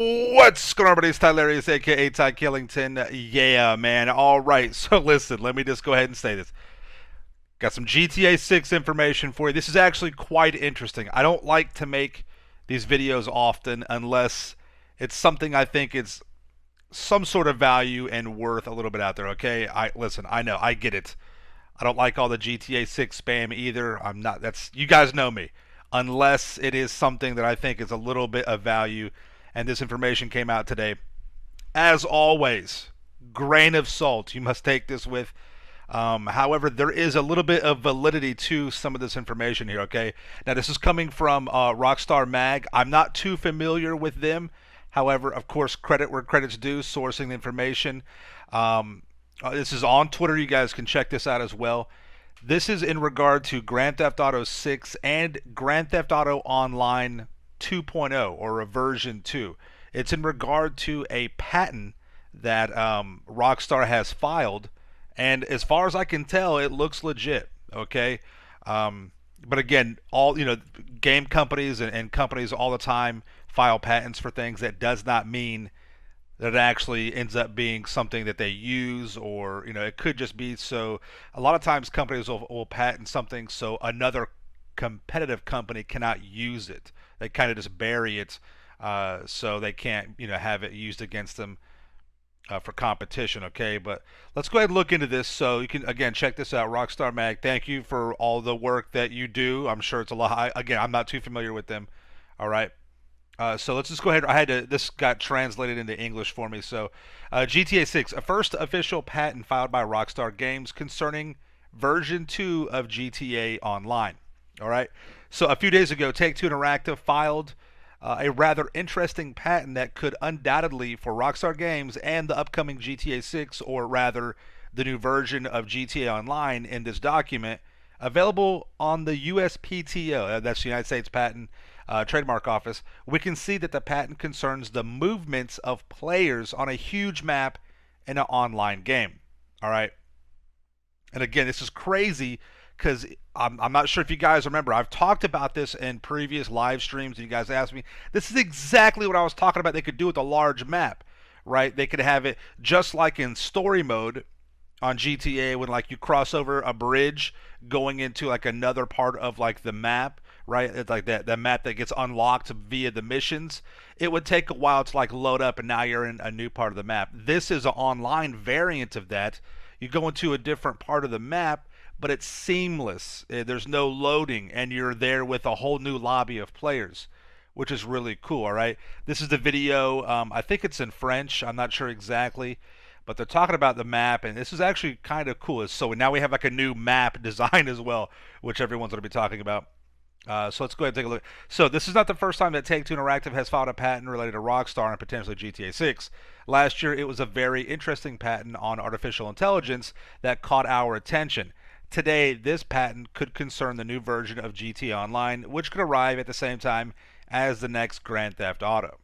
What's going on, everybody? It's Tylarious, aka Ty Killington. Yeah, man. All right. So listen, let me just go ahead and say this. Got some GTA 6 information for you. This is actually quite interesting. I don't like to make these videos often unless it's something I think is some sort of value and worth a little bit out there. Okay. Listen. I know. I get it. I don't like all the GTA 6 spam either. I'm not. That's you guys know me. Unless it is something that I think is a little bit of value, and this information came out today. As always, grain of salt. You must take this with. However, there is a little bit of validity to some of this information here. Okay, now this is coming from Rockstar Mag. I'm not too familiar with them. However, of course, credit where credit's due, sourcing the information. This is on Twitter. You guys can check this out as well. This is in regard to Grand Theft Auto 6 and Grand Theft Auto Online 2.0 or a version 2. It's in regard to a patent that Rockstar has filed, and as far as I can tell, it looks legit. Okay, but again, all game companies and companies all the time file patents for things. That does not mean that it actually ends up being something that they use, or it could just be so. A lot of times companies will patent something so another competitive company cannot use it. They kind of just bury it, so they can't have it used against them for competition. Okay, but let's go ahead and look into this. So you can again check this out, Rockstar Mag. Thank you for all the work that you do. I'm sure it's a lot. Again, I'm not too familiar with them. All right. So let's just go ahead. This got translated into English for me. So, GTA 6, a first official patent filed by Rockstar Games concerning version 2 of GTA Online. All right. So a few days ago, Take-Two Interactive filed a rather interesting patent that could undoubtedly, for Rockstar Games and the upcoming GTA 6, or rather the new version of GTA Online in this document, available on the USPTO, that's the United States Patent Trademark Office, we can see that the patent concerns the movements of players on a huge map in an online game. All right. And again, this is crazy because I'm not sure if you guys remember. I've talked about this in previous live streams, and you guys asked me. This is exactly what I was talking about. They could do with a large map, right? They could have it just like in story mode on GTA when like you cross over a bridge going into like another part of like the map, right? It's like that map that gets unlocked via the missions. It would take a while to like load up, and now you're in a new part of the map. This is an online variant of that. You go into a different part of the map, but it's seamless. There's no loading, and you're there with a whole new lobby of players, which is really cool. All right, this is the video. I think it's in French. I'm not sure exactly, but they're talking about the map, and this is actually kind of cool. So now we have like a new map design as well, which everyone's going to be talking about. So let's go ahead and take a look. So this is not the first time that Take-Two Interactive has filed a patent related to Rockstar and potentially GTA 6. Last year, it was a very interesting patent on artificial intelligence that caught our attention. Today, this patent could concern the new version of GTA Online, which could arrive at the same time as the next Grand Theft Auto.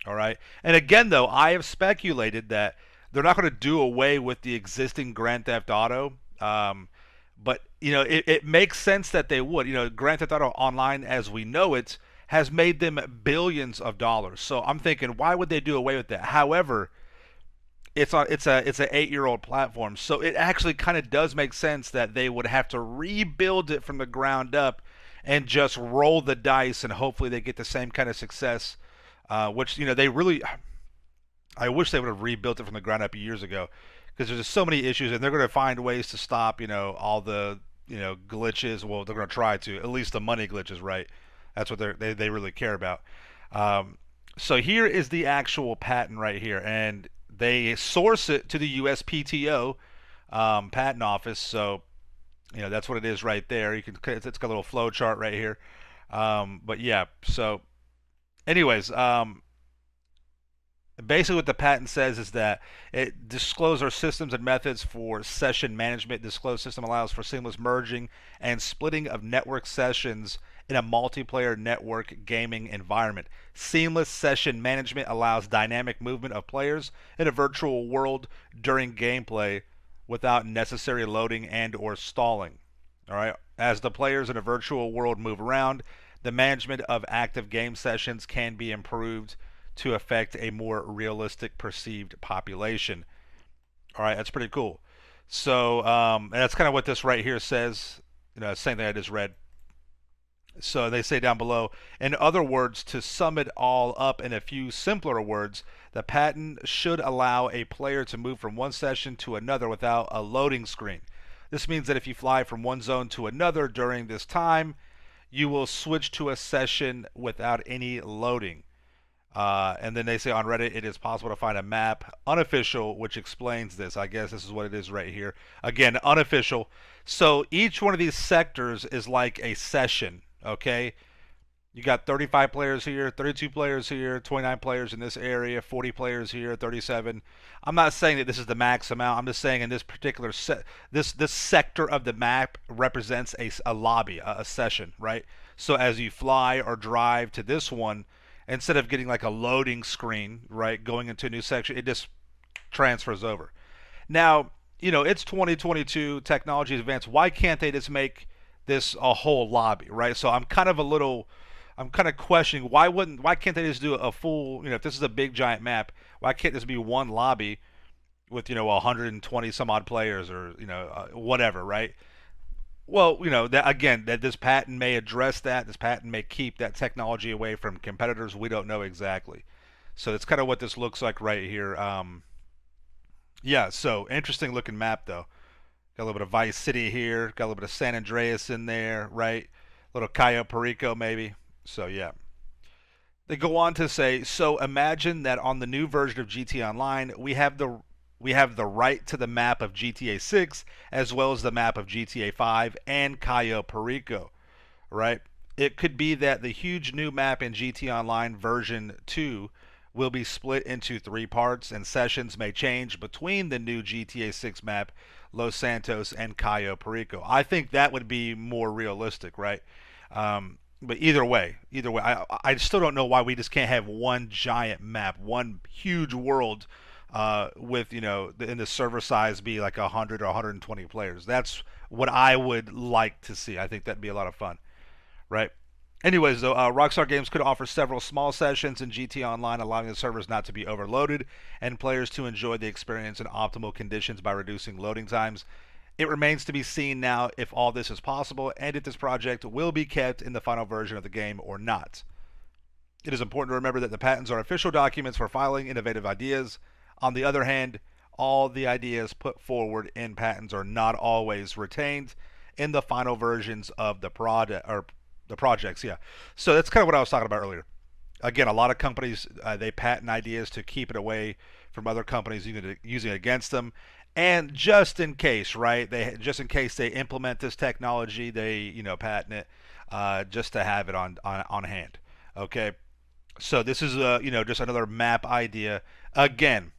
All right. And again, though, I have speculated that they're not going to do away with the existing Grand Theft Auto. But it makes sense that they would. Grand Theft Auto Online, as we know it, has made them billions of dollars. So I'm thinking, why would they do away with that? However, it's a 8-year-old platform, so it actually kind of does make sense that they would have to rebuild it from the ground up and just roll the dice, and hopefully they get the same kind of success. Which they really, I wish they would have rebuilt it from the ground up years ago, because there's just so many issues, and they're going to find ways to stop all the glitches. Well, they're going to try to, at least the money glitches, right? That's what they really care about. So here is the actual patent right here, and they source it to the USPTO patent office. So that's what it is right there. It's got a little flow chart right here. But yeah, so anyways, basically what the patent says is that it discloses our systems and methods for session management. This closed system allows for seamless merging and splitting of network sessions in a multiplayer network gaming environment. Seamless session management allows dynamic movement of players in a virtual world during gameplay without necessary loading and or stalling. All right. As the players in a virtual world move around, the management of active game sessions can be improved to affect a more realistic perceived population. All right, that's pretty cool. So and that's kind of what this right here says. Same thing I just read. So they say down below, in other words, to sum it all up in a few simpler words, the patent should allow a player to move from one session to another without a loading screen. This means that if you fly from one zone to another during this time, you will switch to a session without any loading. And then they say on Reddit, it is possible to find a map, unofficial, which explains this. I guess this is what it is right here. Again, unofficial. So each one of these sectors is like a session, okay? You got 35 players here, 32 players here, 29 players in this area, 40 players here, 37. I'm not saying that this is the max amount. I'm just saying in this particular this sector of the map represents a lobby, a session, right? So as you fly or drive to this one, instead of getting like a loading screen, right, going into a new section, it just transfers over. Now, it's 2022, technology is advanced. Why can't they just make this a whole lobby, right? So I'm kind of questioning why can't they just do a full, if this is a big giant map, why can't this be one lobby with 120 some odd players or whatever, right? Well, that again, that this patent may address that. This patent may keep that technology away from competitors. We don't know exactly. So that's kind of what this looks like right here. Yeah, so interesting looking map though. Got a little bit of Vice City here. Got a little bit of San Andreas in there, right? A little Cayo Perico maybe. So yeah. They go on to say, so imagine that on the new version of GTA Online, we have the right to the map of GTA 6 as well as the map of GTA 5 and Cayo Perico, right? It could be that the huge new map in GTA Online version 2 will be split into 3 parts, and sessions may change between the new GTA 6 map, Los Santos, and Cayo Perico. I think that would be more realistic, right? But either way, I still don't know why we just can't have one giant map, one huge world with in the server size be like 100 or 120 players. That's what I would like to see. I think that'd be a lot of fun, right? Anyways, though, Rockstar Games could offer several small sessions in GTA Online, allowing the servers not to be overloaded and players to enjoy the experience in optimal conditions by reducing loading times. It remains to be seen now if all this is possible and if this project will be kept in the final version of the game or not. It is important to remember that the patents are official documents for filing innovative ideas. On the other hand, all the ideas put forward in patents are not always retained in the final versions of the product or the projects. Yeah, so that's kind of what I was talking about earlier. Again, a lot of companies they patent ideas to keep it away from other companies using it against them, and just in case, right? Just in case they implement this technology, they patent it just to have it on hand. Okay, so this is just another map idea. Again,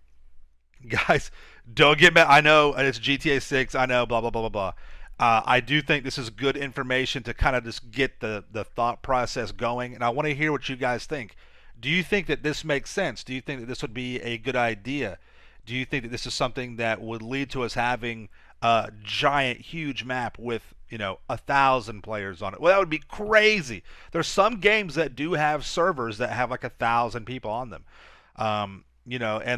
guys, don't get mad. I know it's GTA 6. I know, blah blah blah blah blah. I do think this is good information to kind of just get the thought process going, and I want to hear what you guys think. Do you think that this makes sense? Do you think that this would be a good idea? Do you think that this is something that would lead to us having a giant, huge map with 1,000 players on it? Well, that would be crazy. There's some games that do have servers that have like 1,000 people on them. And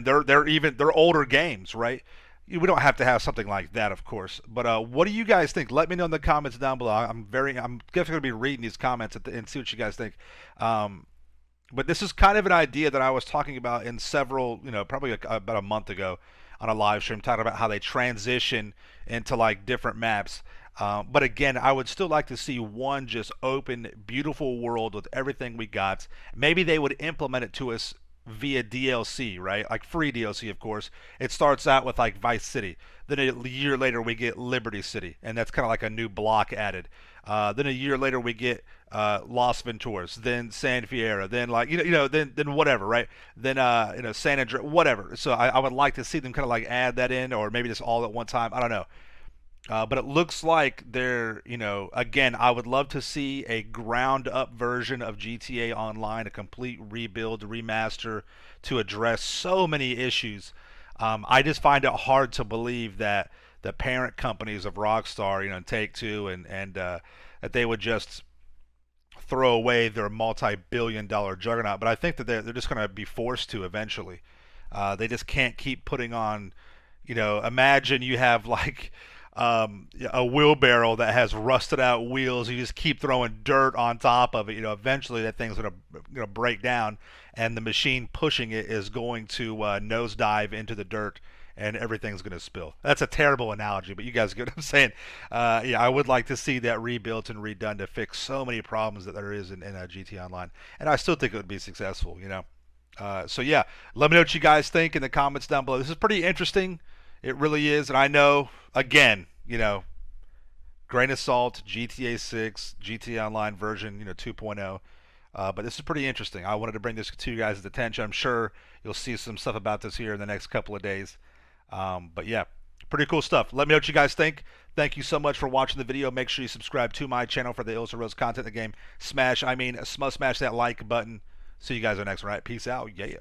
they're older games, right? We don't have to have something like that, of course. But what do you guys think? Let me know in the comments down below. I'm definitely going to be reading these comments and see what you guys think. But this is kind of an idea that I was talking about in several, probably about a month ago on a live stream, talking about how they transition into like different maps. But again, I would still like to see one just open, beautiful world with everything we got. Maybe they would implement it to us via DLC, right? Like free DLC, of course. It starts out with like Vice City. Then a year later we get Liberty City, and that's kind of like a new block added. Then a year later we get Las Venturas, then San Fierro, then like then whatever, right? Then San Andreas, whatever. So I would like to see them kind of like add that in, or maybe just all at one time. I don't know. But it looks like they're, again, I would love to see a ground up version of GTA Online, a complete rebuild, remaster to address so many issues. I just find it hard to believe that the parent companies of Rockstar, Take-Two, and that they would just throw away their multi-billion-dollar juggernaut. But I think that they're just going to be forced to eventually. They just can't keep putting on. Imagine you have like a wheelbarrow that has rusted out wheels. You just keep throwing dirt on top of it. Eventually that thing's gonna break down, and the machine pushing it is going to nosedive into the dirt, and everything's gonna spill. That's a terrible analogy, but you guys get what I'm saying. Yeah, I would like to see that rebuilt and redone to fix so many problems that there is in GT Online, and I still think it would be successful. So yeah, let me know what you guys think in the comments down below. This is pretty interesting. It really is, and I know, again, grain of salt, GTA 6, GTA Online version, 2.0. But this is pretty interesting. I wanted to bring this to you guys' attention. I'm sure you'll see some stuff about this here in the next couple of days. But yeah, pretty cool stuff. Let me know what you guys think. Thank you so much for watching the video. Make sure you subscribe to my channel for the Illicit Rose content in the game. Smash that like button. See you guys on the next one. All right, peace out. Yeah.